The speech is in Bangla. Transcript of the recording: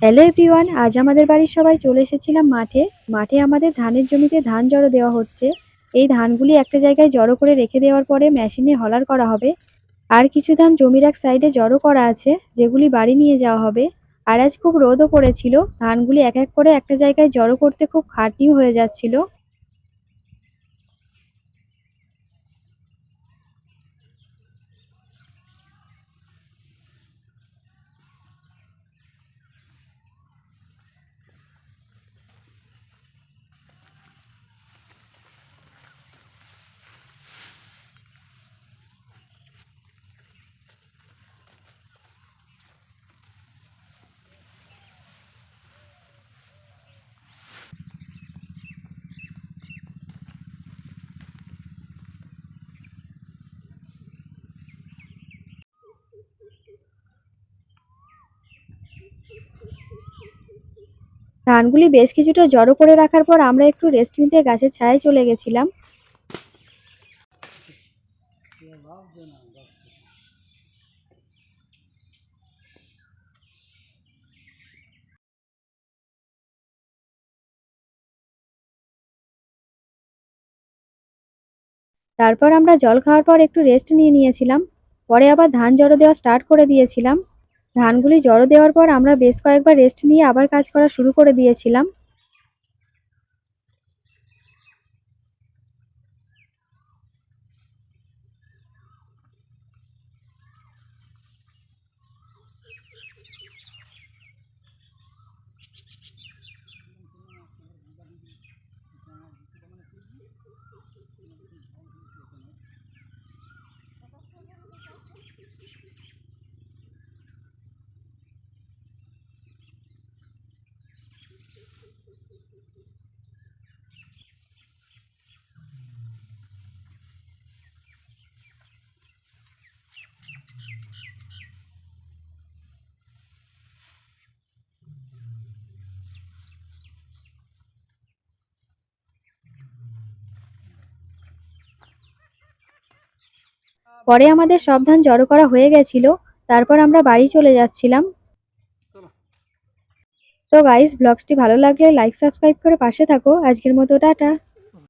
হ্যালো এভরিওয়ান, আজ আমাদের বাড়ির সবাই চলে এসেছিলাম মাঠে। মাঠে আমাদের ধানের জমিতে ধান জড়ো দেওয়া হচ্ছে। এই ধানগুলি একটা জায়গায় জড়ো করে রেখে দেওয়ার পরে মেশিনে হলার করা হবে। আর কিছু ধান জমির এক সাইডে জড়ো করা আছে, যেগুলি বাড়ি নিয়ে যাওয়া হবে। আর আজ খুব রোদও পড়েছিল, ধানগুলি এক এক করে একটা জায়গায় জড়ো করতে খুব খাটনিও হয়ে যাচ্ছিল। ধানগুলি বেশ কিছুটা জড়ো করে রাখার পর আমরা একটু রেস্ট নিতে গাছের ছায়ায় চলে গেছিলাম। তারপর আমরা জল খাওয়ার পর একটু রেস্ট নিয়েছিলাম। পরে আবার ধান জড়ো দেওয়া স্টার্ট করে দিয়েছিলাম। ধানগুলি জড়ো দেওয়ার পর আমরা বেশ কয়েকবার রেস্ট নিয়ে আবার কাজ করা শুরু করে দিয়েছিলাম। পরে আমাদের সব ধান জড়ো করা হয়ে গেছিল। তারপর আমরা বাড়ি চলে যাচ্ছিলাম। তো গাইস, ব্লগসটি ভালো লাগলে লাইক সাবস্ক্রাইব করে পাশে থাকো। আজকের মতো টাটা।